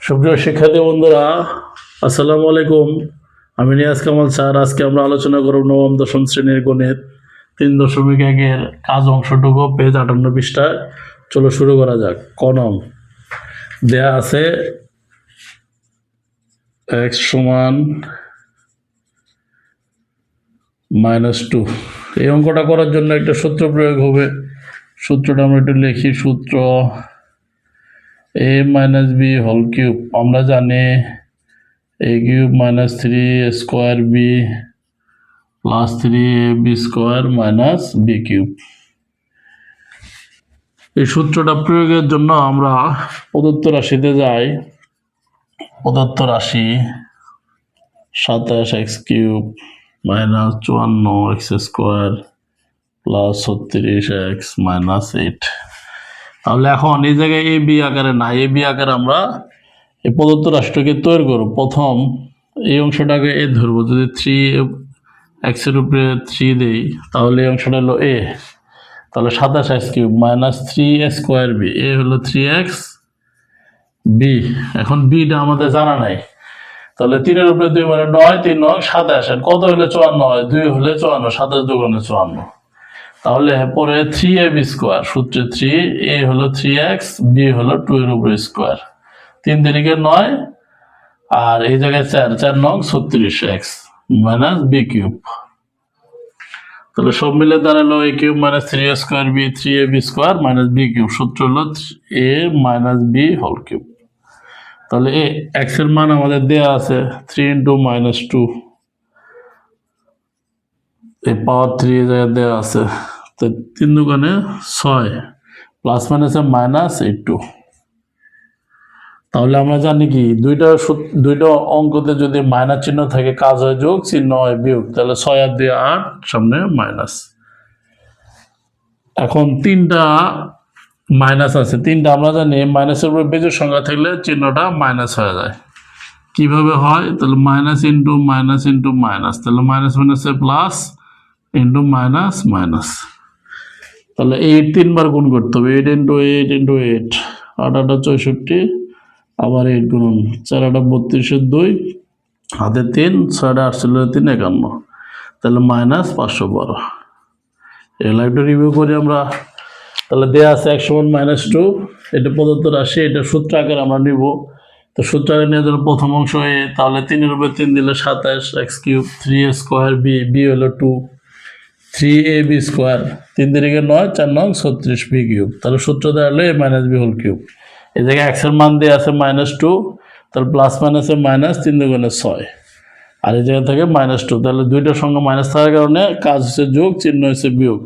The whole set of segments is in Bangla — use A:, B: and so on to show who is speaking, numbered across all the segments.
A: সুপ্রিয় শিক্ষার্থী বন্ধুরা, আসসালামু আলাইকুম। আমি নিয়াজ কামাল স্যার। আজকে আমরা আলোচনা করব নবম দশম শ্রেণীর গণিত 3.1-এর কাজ অংশটুকু, পেজ 58 পৃষ্ঠায়। চলো শুরু করা যাক। ক নং দেয়া আছে x সমান -2। এই অঙ্কটা করার জন্য একটা সূত্র প্রয়োগ হবে। সূত্রটা আমরা একটু লিখি। সূত্র a - b হোল কিউব। আমরা জানি a cube minus 3a² b plus 3ab² minus b cube. এই সূত্রটা প্রয়োগের জন্য আমরা প্রদত্ত রাশিতে যাই। প্রদত্ত রাশি 27x³ minus 54x² plus 36x minus 8। তাহলে এখন এই জায়গায় এ বি আকারে না, এ বি আকারে আমরা এই প্রদত্ত রাশিটাকে তৈরি করব। প্রথম এই অংশটাকে এ ধরবো। যদি 3x এর উপরে 3 দেই তাহলে এই অংশটা হলো এ। তাহলে 27x³ মাইনাস 3a² b, এ হলো 3x b। এখন বিটা আমাদের জানা নাই। তাহলে 3 এর উপরে 2 মানে 9, 3 9 27। কত হলে 54 হয়? 2 হলে 54, 27 দুগুণে 54। তাহলে পরে 3ab², সূত্রে 3, a হলো 3x, b হলো 2 এর উপরে স্কোয়ার, 3 তিরিকে 9, আর এই জায়গায় 4, 4 9 36x মাইনাস b কিউব। তাহলে সব মিলে দাঁড়ালো a cube minus 3a² b, 3ab² minus b cube. সূত্র হলো a minus b whole cube. তাহলে এ x এর মান আমাদের দেয়া আছে 3 × -2, এই পাওয়ার 3 এর জায়গায় দেওয়া আছে। তো 3 দুগুণে 6, প্লাস মাইনাসে মাইনাস 82। তাহলে আমরা জানি কি দুইটা অঙ্কতে যদি মাইনাস চিহ্ন থাকে কাজ হয় যোগ, চিহ্ন হয় বিয়োগ। তাহলে 6 আর 2 8, সামনে মাইনাস। এখন 3টা মাইনাস আছে। 3টা আমরা জানি মাইনাসের উপরে বেজোড় সংখ্যা থাকলে চিহ্নটা মাইনাস হয়ে যায়। কিভাবে হয়? তাহলে minus into minus into minus, তাহলে মাইনাস মাইনাসে প্লাস ইন্টু মাইনাস মাইনাস। তাহলে 8 3বার গুণ করতে হবে। 8 × 8 × 8, 8 8 64, আবার 8 গুণন 4 8 32, 2 হাতে 3, 6 8 3 51, তাহলে মাইনাস 512। এগুলো একটু রিভিউ করি আমরা। তাহলে দেয়া আছে x সমান -2, এটা প্রদত্ত রাশি, এটা সূত্র আকারে আমরা নিব। তো সূত্র আকারে নেওয়ার জন্য প্রথম অংশ এ, তাহলে 3 এর উপরে 3 দিলে 27x³ 3a² b, b হলো 2, 3ab², 3 তিরিকে 9, 4 9 36 b কিউব। তাহলে সূত্র দাঁড়ালো a minus b whole cube. এই জায়গায় x এর মান দেওয়া আছে -2, তাহলে প্লাস মাইনাসে মাইনাস, 3 দুগুণে 6, আর এই জায়গা থেকে -2। তাহলে দুইটার সঙ্গে মাইনাস থাকার কারণে কাজ হচ্ছে যোগ, চিহ্ন হচ্ছে বিয়োগ।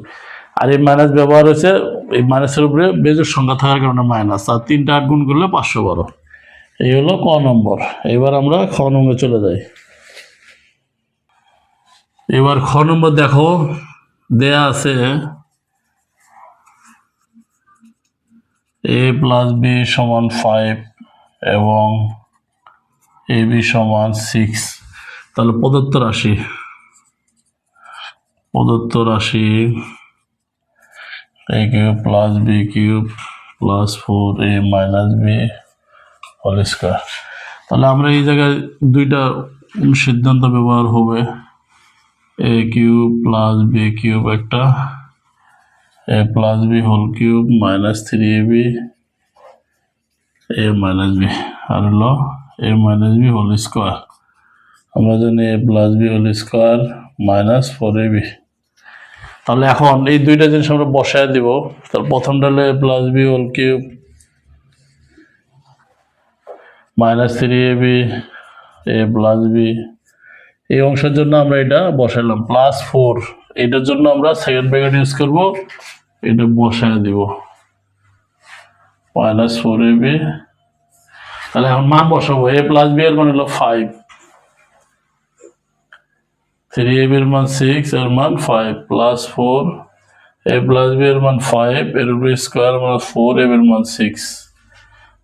A: আর এই মাইনাস ব্যবহার হয়েছে এই মাইনাসের উপরে বেজোড় সংখ্যা থাকার কারণে মাইনাস। আর 3টা 8 গুণ করলে 512। এই হলো ক নম্বর। এবার আমরা খ নম্বরে চলে যাই। এবার খ নম্বর দেখো, দেয়া আছে a + b সমান 5 এবং ab সমান 6। তাহলে প্রদত্ত রাশি a³ + b³ + 4a - b whole square. তাহলে আমরা এই জায়গায় দুইটা সিদ্ধান্ত ব্যবহার হবে। a³ + b³ একটা, a + b whole cube minus 3ab a - b, আর হলো a - b হোল স্কয়ার। আমরা জানি a + b whole square minus 4ab। তাহলে এখন এই দুইটা জিনিস আমরা বসায় দিব। তাহলে প্রথমটা হলো a + b whole cube minus 3ab a + b। এই অংশের জন্য আমরা এটা বসাইলাম প্লাস 4। এটার জন্য আমরা সেকেন্ড ব্র্যাকেট ইউজ করব, এটা বসায় দিব মাইনাস 4ab। তাহলে এখন মান বসাবো। a + b এর মান হলো 5, 3ab এর মান 6, এর মান 5, প্লাস 4, a + b এর মান 5, এর উপরে স্কয়ার মানে 4ab এর মান 6।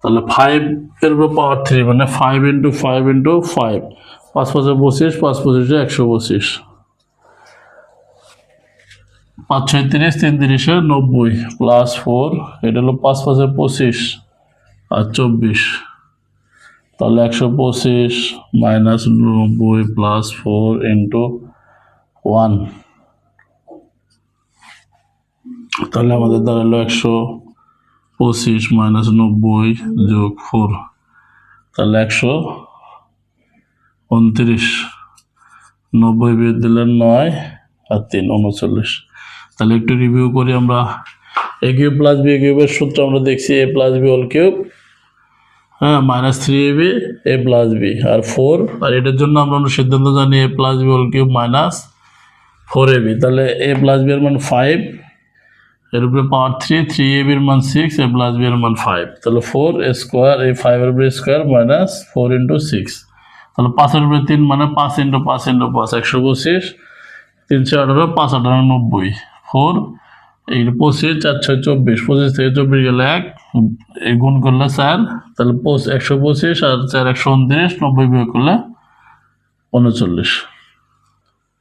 A: তাহলে 5 এর উপর পাওয়ার 3 মানে 5 × 5 × 5, 5 5 25, 5 25 125, 5 6 30, 3 30 90, প্লাস 4, এটা হলো 5 5 25 আর 24, তাহলে 125 মাইনাস 90 প্লাস 4 ইন্টু 1, তাহলে আমাদের দাঁড়ালো 125 মাইনাস 90 যোগ 4, তাহলে 129, 90 বিয়োগ দিলে 9 আর 3 39। তাহলে একটু রিভিউ করি আমরা। এ কিউব প্লাস বি কিউবের সূত্র আমরা দেখছি a plus b whole cube, হ্যাঁ, minus 3ab a plus b আর 4, আর এটার জন্য আমরা সিদ্ধান্ত জানি a plus b whole cube minus 4ab। তাহলে এ প্লাস বি এর মান 5, এর উপরে পাওয়ার 3, 3ab এর মান 6, এ প্লাস বি এর মান 5, তাহলে 4 স্কোয়ার, এই 5 এর উপরে স্কোয়ার মাইনাস 4 ইন্টু 6, তাহলে 5 এর উপরে 3 মানে 5 ইন্টু 5 ইন্টু 5 125, 318, 5 18 90, 4 এই 25, 4 6 24, 25 থেকে 24 গেলে 1, এই গুণ করলে 4, তাহলে 125 আর 4 129, 90 বিয়োগ করলে 39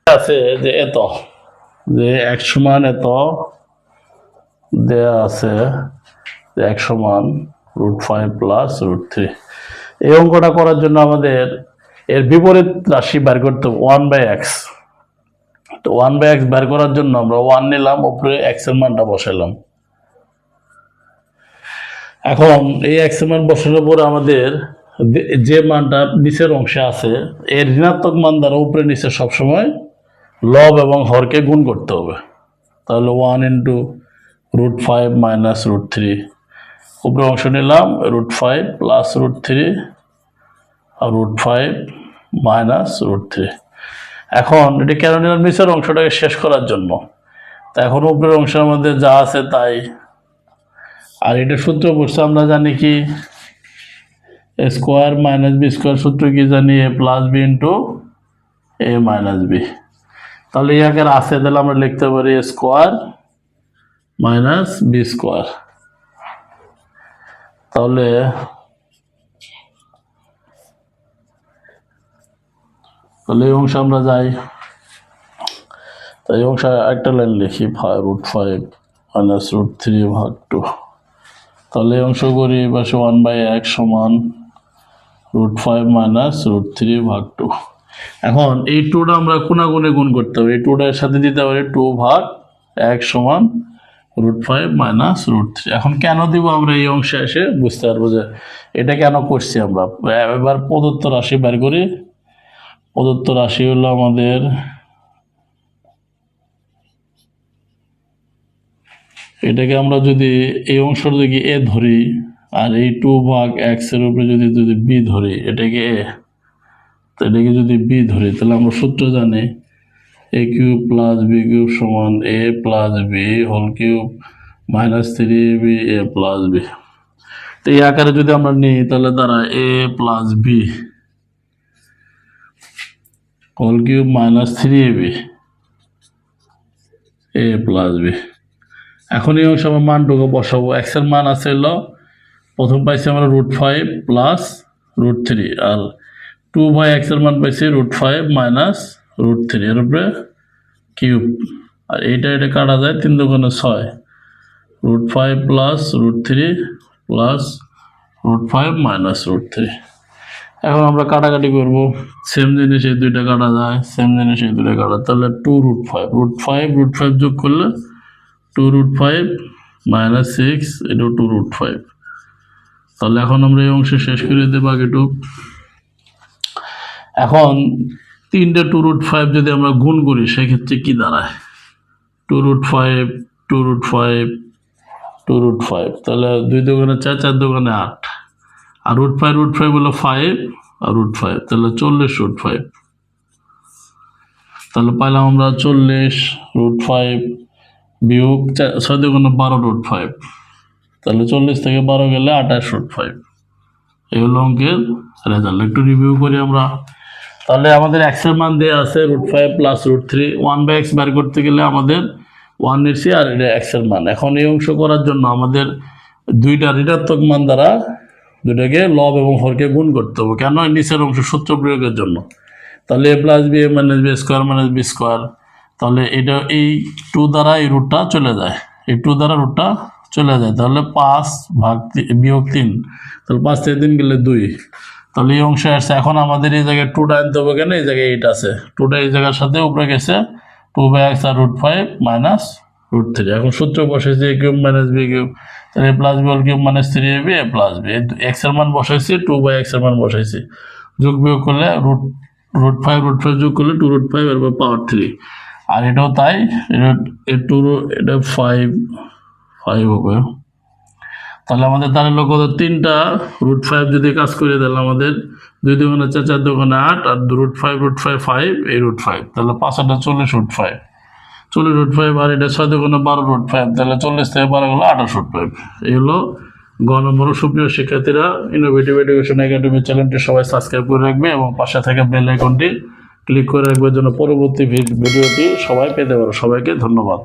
A: আছে। যে এত, যে x সমান এত দেয়া আছে, যে x সমান √5 প্লাস √3। এই অঙ্কটা করার জন্য আমাদের এর বিপরীত রাশি বের করতে হবে 1/x। তো 1/x বের করার জন্য আমরা 1 নিলাম, উপরে x এর মানটা বসালাম। এখন এই x এর মান বসানোর পরে আমাদের যে মানটা নিচের অংশে আছে এর ঋণাত্মক মান দ্বারা উপরে নিচে সবসময় লব এবং হরকে গুণ করতে হবে। তাহলে 1 ইন্টু √5 মাইনাস √3, উপরে অংশ নিলাম √5 প্লাস √3 আর √5 মাইনাস √3। এখন এটা কেন নিলাম? নিচের অংশটাকে শেষ করার জন্য। তা এখন উপরের অংশের মধ্যে যা আছে তাই, আর এটা সূত্র পড়ছে আমরা জানি কি এ স্কোয়ার মাইনাস বি স্কোয়ার, সূত্র কি জানি a plus B into A minus B. তাহলে এই আকার আছে, তাহলে আমরা লিখতে পারি এ স্কোয়ার মাইনাস বি স্কোয়ার। তাহলে এই অংশ আমরা যাই, তাই এই অংশ একটা লাইন লিখি √5 মাইনাস √3 ভাগ 2। তাহলে এই অংশ করি পাশে 1/x সমান √5 মাইনাস √3 ভাগ 2। এখন এই 2টা আমরা কোনাগুণে গুণ করতে হবে, এই 2টার সাথে দিতে পারি 2 ভাগ 1 সমান √5 মাইনাস √3। এখন কেন দিব আমরা এই অংশে এসে বুঝতে পারবো যে এটা কেন করছি আমরা। এবার প্রদত্ত রাশি বের করি। প্রদত্ত রাশি হলো আমাদের এটাকে আমরা যদি এই অংশটা যদি এ ধরি আর এই 2 ভাগ x এর উপরে যদি b ধরি, এটাকে a, তো এটাকে যদি b ধরি, তাহলে আমরা সূত্র জানি a cube plus b cube সমান a plus b whole cube minus 3ab a plus b। তো এই আকারে যদি আমরা নিই তাহলে দ্বারা a plus b whole cube minus 3ab a plus b। এখন এই অংশ আমরা মানটুকু বসাবো। x এর মান আছে হলো প্রথম পাইছি আমরা √5 প্লাস √3, আর 2/x এর মান পাইছি √5 মাইনাস √3 এর উপরে কিউব, আর এটা কাটা যায় 3 দুগুণে 6, √5 প্লাস √3 প্লাস √5 মাইনাস √3। এখন আমরা কাটাকাটি করবো, সেম জিনিস এই দুইটা কাটা যায়, সেম জিনিস এই দুইটা কাটা, তাহলে 2√5 যোগ করলে 2√5 মাইনাস 6 এটা 2√5। তাহলে এখন আমরা এই অংশে শেষ করে দেব আগেটুক। এখন 3টে 2√5 যদি আমরা গুণ করি সেক্ষেত্রে কি দাঁড়ায় 2√5 2√5 2√5, তাহলে 2 দুগুণে 4 4 দুগুণে 8, আর √5 হলো 5 আর √5, তাহলে 40√5। তাহলে পাইলাম আমরা 40√5 বিয়োগ 6 দুগুণে 12√5, তাহলে 40 থেকে 12 গেলে 28√5। এই হলো অঙ্কের রেজাল্ট। একটু রিভিউ করি আমরা। তাহলে আমাদের x এর মান দেওয়া আছে √5 প্লাস √3, 1/x বের করতে গেলে আমাদের 1 নিচ্ছি আর এটা x এর মান। এখন এই অংশ করার জন্য আমাদের দুইটা ঋণাত্মক মান দ্বারা দুটাকে লব এবং হরকে গুণ করতে হবে। কেন? নিচের অংশ সূত্র প্রয়োগের জন্য। তাহলে a plus B minus B square minus B square, তাহলে এটা এই 2 দ্বারা এই রুটটা চলে যায়, এই 2 দ্বারা রুটটা চলে যায়, তাহলে 5 ভাগ বিয়োগ 3, তাহলে 5 থেকে 3 গেলে 2, তাহলে এই অংশে আসছে। এখন আমাদের এই জায়গায় 2টা আনতে হবে কেন, এই জায়গায় 8 আছে, 2টা এই জায়গার সাথে উপরে গেছে, 2/x আর √5 মাইনাস √3। এখন সূত্র বসাইছি a cube minus b cube, তাহলে plus b whole cube minus 3ab a plus b, x এর মান বসাইছি, 2/x এর মান বসাইছি, যোগ বিয়োগ করলে √5 যোগ করলে 2√5 এরপর পাওয়ার 3, আর এটাও তাই, এটা 5 হবে। তাহলে আমাদের দাঁড়ালো কত, 3টা √5 যদি কাজ করে, তাহলে আমাদের 2 দুগুণে 4, 4 দুগুণে 8, আর √5 5, এই √5, তাহলে 5 8 40 √5, 40 √5, আর এটা 6 দুগুণে 12 √5, তাহলে 40 থেকে 12 গেলো 28 √5। এই হলো গ নম্বর। সুপ্রিয় শিক্ষার্থীরা, ইনোভেটিভ এডুকেশন একাডেমি চ্যানেলটি সবাই সাবস্ক্রাইব করে রাখবে এবং পাশে থাকা বেল আইকনটি ক্লিক করে রাখবে, জন্য পরবর্তী ভিডিওটি সবাই পেতে পারো। সবাইকে ধন্যবাদ।